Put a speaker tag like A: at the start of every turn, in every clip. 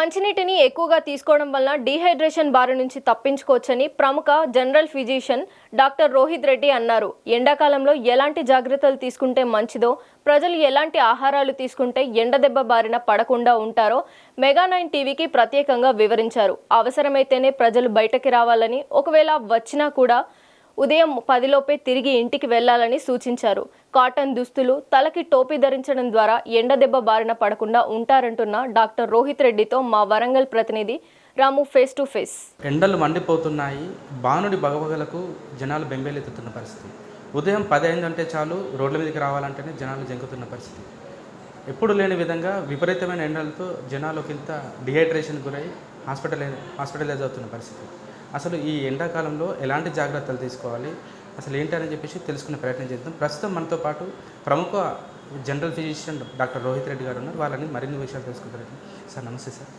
A: మంచినీటిని ఎక్కువగా తీసుకోవడం వల్ల డీహైడ్రేషన్ బారి నుంచి తప్పించుకోవచ్చని ప్రముఖ general physician doctor Rohit Reddy అన్నారు. ఎండాకాలంలో ఎలాంటి జాగ్రత్తలు తీసుకుంటే మంచిదో, ప్రజలు ఎలాంటి ఆహారాలు తీసుకుంటే ఎండదెబ్బ బారిన పడకుండా ఉంటారో మెగా9 టీవీకి ప్రత్యేకంగా వివరించారు. అవసరమైతేనే ప్రజలు బయటకి రావాలని, ఒకవేళ వచ్చినా కూడా ఉదయం 10 లోపే తిరిగి ఇంటికి వెళ్లాలని సూచించారు. కాటన్ దుస్తులు, తలకి టోపీ ధరించడం ద్వారా ఎండదెబ్బ బారిన పడకుండా ఉంటారంటున్న డాక్టర్ రోహిత్ రెడ్డితో మా వరంగల్ ప్రతినిధి రాము ఫేస్ టు ఫేస్.
B: ఎండలు మండిపోతున్నాయి. బానుడి బగబగలకు జనాలు బెంబేలెత్తుతున్న పరిస్థితి. ఉదయం 10 అయిందంటే చాలు రోడ్ల మీదకి రావాలంటేనే జనాలు జంకుతున్న పరిస్థితి. ఎప్పుడు లేని విధంగా విపరీతమైన ఎండలతో జనాలు ఇంత డిహైడ్రేషన్ గురై హాస్పిటలైజ్ అవుతున్న పరిస్థితి. అసలు ఈ ఎండాకాలంలో ఎలాంటి జాగ్రత్తలు తీసుకోవాలి, అసలు ఏంటని చెప్పేసి తెలుసుకునే ప్రయత్నం చేద్దాం. ప్రస్తుతం మనతో పాటు ప్రముఖ general physician doctor Rohit Reddy గారు ఉన్నారు. వాళ్ళని మరిన్ని విషయాలు తెలుసుకుంటారు. సార్ నమస్తే సార్.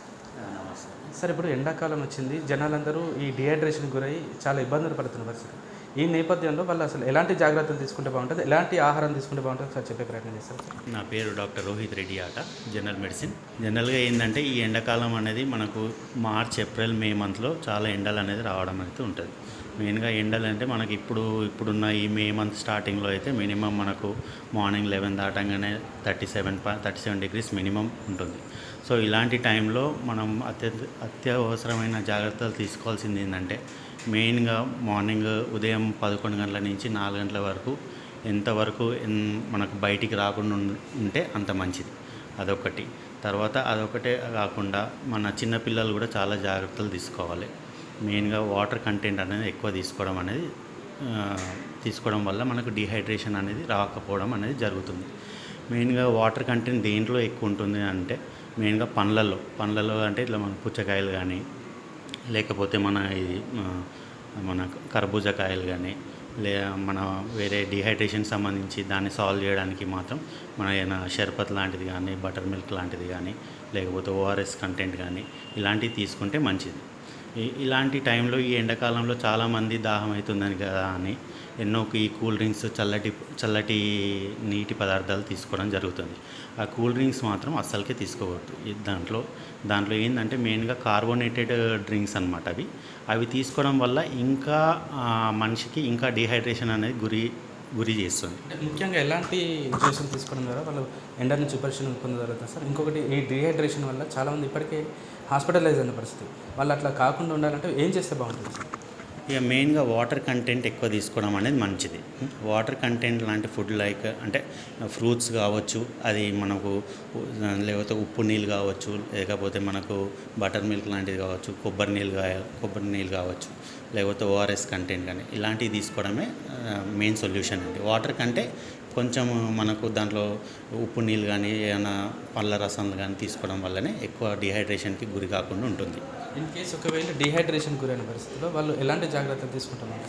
C: నమస్తే
B: సార్, ఇప్పుడు ఎండాకాలం వచ్చింది, జనాలందరూ ఈ డిహైడ్రేషన్ గురై చాలా ఇబ్బందులు పడుతున్న పరిస్థితి. ఈ నేపథ్యంలో వాళ్ళు అసలు ఎలాంటి జాగ్రత్తలు తీసుకుంటే బాగుంటుంది, ఎలాంటి ఆహారం తీసుకుంటే బాగుంటుంది సార్ చెప్పే ప్రయత్నం చేస్తారు.
C: నా పేరు డాక్టర్ రోహిత్ రెడ్డి ఆట, జనరల్ మెడిసిన్. జనరల్గా ఏంటంటే ఈ ఎండాకాలం అనేది మనకు మార్చ్, ఏప్రిల్, మే మంత్లో చాలా ఎండలు అనేది రావడం అయితే ఉంటుంది. మెయిన్గా ఎండలు అంటే మనకి ఇప్పుడున్న ఈ మే మంత్ స్టార్టింగ్లో అయితే మినిమం మనకు మార్నింగ్ 11 దాటంగానే 37 డిగ్రీస్ మినిమం ఉంటుంది. సో ఇలాంటి టైంలో మనం అత్యవసరమైన జాగ్రత్తలు తీసుకోవాల్సింది ఏంటంటే మెయిన్గా మార్నింగ్ ఉదయం 11 గంటల నుంచి 4 గంటల వరకు ఎంతవరకు మనకు బయటికి రాకుండా ఉంటే అంత మంచిది. అదొకటి. తర్వాత అదొకటే కాకుండా మన చిన్నపిల్లలు కూడా చాలా జాగ్రత్తలు తీసుకోవాలి. మెయిన్గా వాటర్ కంటెంట్ అనేది ఎక్కువ తీసుకోవడం వల్ల మనకు డిహైడ్రేషన్ అనేది రాకపోవడం అనేది జరుగుతుంది. మెయిన్గా వాటర్ కంటెంట్ దేంట్లో ఎక్కువ ఉంటుంది అంటే మెయిన్గా పండ్లలో అంటే ఇట్లా మన పుచ్చకాయలు కానీ, లేకపోతే మన కర్బూజాకాయలు కానీ, మన వేరే డిహైడ్రేషన్ సంబంధించి దాన్ని సాల్వ్ చేయడానికి మాత్రం మన ఏదైనా షర్బత్ లాంటిది కానీ, బటర్ మిల్క్ లాంటిది కానీ, లేకపోతే ఓఆర్ఎస్ కంటెంట్ కానీ ఇలాంటివి తీసుకుంటే మంచిది. ఇలాంటి టైంలో ఈ ఎండాకాలంలో చాలామంది దాహం అవుతుందని కదా అని ఎన్నో ఈ కూల్ డ్రింక్స్, చల్లటి నీటి పదార్థాలు తీసుకోవడం జరుగుతుంది. ఆ కూల్ డ్రింక్స్ మాత్రం అస్సలకే తీసుకోవద్దు. దాంట్లో ఏంటంటే మెయిన్గా కార్బోనేటెడ్ డ్రింక్స్ అన్నమాట. అవి తీసుకోవడం వల్ల ఇంకా మనిషికి ఇంకా డిహైడ్రేషన్ అనేది గురి చేస్తుంది.
B: ముఖ్యంగా ఎలాంటి జ్యూసులు తీసుకోవడం ద్వారా వాళ్ళు ఎండ నుంచి పరిశీలన పొందగలుగుతారు సార్. ఇంకొకటి, ఈ డిహైడ్రేషన్ వల్ల చాలామంది ఇప్పటికే హాస్పిటలైజ్ అయిన పరిస్థితి. వాళ్ళు అట్లా కాకుండా ఉండాలంటే ఏం చేస్తే బాగుంటుంది సార్?
C: ఇక మెయిన్గా వాటర్ కంటెంట్ ఎక్కువ తీసుకోవడం అనేది మంచిది. వాటర్ కంటెంట్ లాంటి ఫుడ్ అంటే ఫ్రూట్స్ కావచ్చు, అది మనకు లేకపోతే ఉప్పు నీళ్ళు కావచ్చు, లేకపోతే మనకు బటర్ మిల్క్ లాంటిది కావచ్చు, కొబ్బరి నీళ్ళు కావచ్చు, లేకపోతే ఓఆర్ఎస్ కంటెంట్ కానీ ఇలాంటివి తీసుకోవడమే మెయిన్ సొల్యూషన్ అండి. వాటర్ కంటే కొంచెం మనకు దాంట్లో ఉప్పు నీళ్ళు కానీ, ఏమైనా పళ్ళ రసాలు కానీ తీసుకోవడం వల్లనే ఎక్కువ డిహైడ్రేషన్కి గురి కాకుండా ఉంటుంది.
B: ఇన్ కేసు ఒకవేళ డిహైడ్రేషన్ గురైన పరిస్థితిలో వాళ్ళు ఎలాంటి జాగ్రత్తలు తీసుకుంటున్నారు?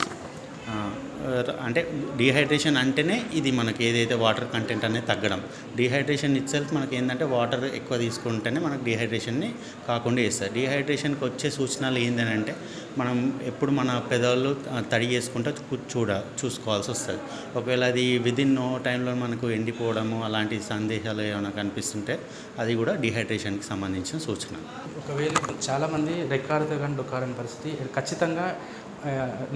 C: అంటే డిహైడ్రేషన్ అంటేనే ఇది మనకి ఏదైతే వాటర్ కంటెంట్ అనేది తగ్గడం. డిహైడ్రేషన్ ఇట్సెల్ఫ్ మనకి ఏంటంటే వాటర్ ఎక్కువ తీసుకుంటేనే మనకు డిహైడ్రేషన్ని కాకుండా చేస్తుంది. డిహైడ్రేషన్కి వచ్చే సూచనలు ఏంటంటే మనం ఎప్పుడు మన పెదాలు తడి చేసుకుంటూ చూసుకోవాల్సి వస్తుంది. ఒకవేళ అది విదిన్ నో టైంలో మనకు ఎండిపోవడము అలాంటి సందేశాలు ఏమైనా కనిపిస్తుంటే అది కూడా డిహైడ్రేషన్కి సంబంధించిన సూచన.
B: ఒకవేళ చాలామంది రెక్కాడితే కానీ డొక్కారని పరిస్థితి, ఖచ్చితంగా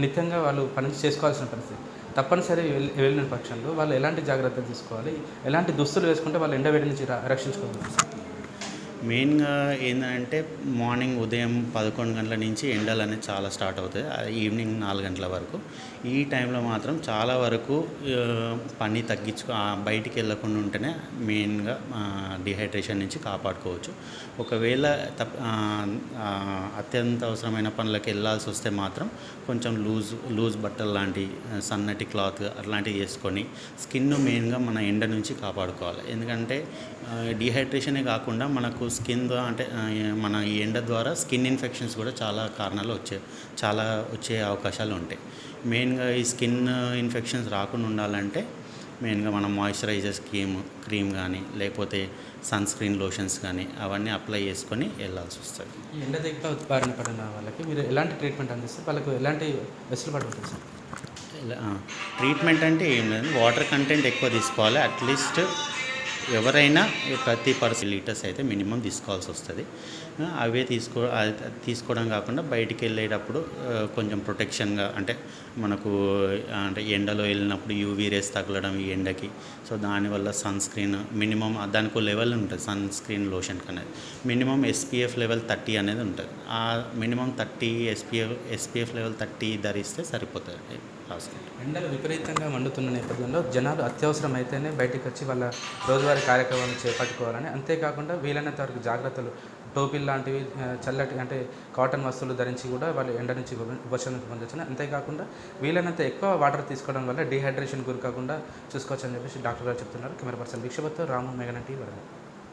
B: నిత్యంగా వాళ్ళు పని చేసుకోవాల్సిన పరిస్థితి, తప్పనిసరి వెళ్ళిన పక్షంలో వాళ్ళు ఎలాంటి జాగ్రత్తలు తీసుకోవాలి, ఎలాంటి దుస్తులు వేసుకుంటే వాళ్ళు ఎండవేడి నుంచి రక్షించుకోవాలి?
C: మెయిన్గా ఏంటంటే మార్నింగ్ ఉదయం 11 గంటల నుంచి ఎండలు అనేది చాలా స్టార్ట్ అవుతాయి, ఈవినింగ్ 4 గంటల వరకు. ఈ టైంలో మాత్రం చాలా వరకు పని బయటికి వెళ్ళకుండా ఉంటేనే మెయిన్గా డిహైడ్రేషన్ నుంచి కాపాడుకోవచ్చు. ఒకవేళ అత్యంత అవసరమైన పనులకు వెళ్ళాల్సి వస్తే మాత్రం కొంచెం లూజ్ బట్టలు లాంటి సన్నటి క్లాత్ అట్లాంటివి వేసుకొని స్కిన్ మెయిన్గా మన ఎండ నుంచి కాపాడుకోవాలి. ఎందుకంటే డిహైడ్రేషనే కాకుండా మనకు స్కిన్ అంటే మన ఈ ఎండ ద్వారా స్కిన్ ఇన్ఫెక్షన్స్ కూడా చాలా కారణాలు వచ్చే అవకాశాలు ఉంటాయి. మెయిన్గా ఈ స్కిన్ ఇన్ఫెక్షన్స్ రాకుండా ఉండాలంటే మెయిన్గా మనం మాయిశ్చరైజర్స్ క్రీమ్ కానీ, లేకపోతే సన్ స్క్రీన్ లోషన్స్ కానీ అవన్నీ అప్లై చేసుకొని వెళ్ళాల్సి వస్తుంది.
B: ఈ ఎండ దగ్గర బారిన పడిన వాళ్ళకి మీరు ఎలాంటి ట్రీట్మెంట్ అందిస్తారు? వాళ్ళకు ఎలాంటి వెసులుబాటు ఉంటుంది సార్?
C: ట్రీట్మెంట్ అంటే ఏం లేదు, వాటర్ కంటెంట్ ఎక్కువ తీసుకోవాలి. అట్లీస్ట్ ఎవరైనా ప్రతి లీటర్స్ అయితే మినిమం తీసుకోవాల్సి వస్తుంది. అవే తీసుకోవడం కాకుండా బయటికి వెళ్ళేటప్పుడు కొంచెం ప్రొటెక్షన్గా అంటే మనకు అంటే ఎండలో వెళ్ళినప్పుడు యూవీ రేస్ తగలడం ఈ ఎండకి, సో దానివల్ల సన్ స్క్రీన్ మినిమం దానికి లెవెల్ ఉంటుంది. సన్ స్క్రీన్ లోషన్ అనేది మినిమం SPF లెవెల్ 30 అనేది ఉంటుంది. ఆ మినిమం 30 SPF లెవెల్ 30 ధరిస్తే సరిపోతుంది రాసుకుంటే.
B: ఎండలు విపరీతంగా మండుతున్న నేపథ్యంలో జనాలు అత్యవసరం అయితేనే బయటికి వచ్చి వాళ్ళ రోజువారీ కార్యక్రమాలను చేపట్టుకోవాలని, అంతేకాకుండా వీలైనంత వరకు జాగ్రత్తలు టోపీలు లాంటివి చల్లటి అంటే కాటన్ వస్తువులు ధరించి కూడా వాళ్ళు ఎండ నుంచి ఉపశమనం పొందొచ్చు. అంతేకాకుండా వీలైనంత ఎక్కువ వాటర్ తీసుకోవడం వల్ల డీహైడ్రేషన్ గురి కాకుండా చూసుకోవచ్చు అని చెప్పేసి డాక్టర్ గారు చెప్తున్నారు. కెమెరా పర్సన్ భిక్షపతితో రాము, మెగానన్ టీవీ వరంగల్.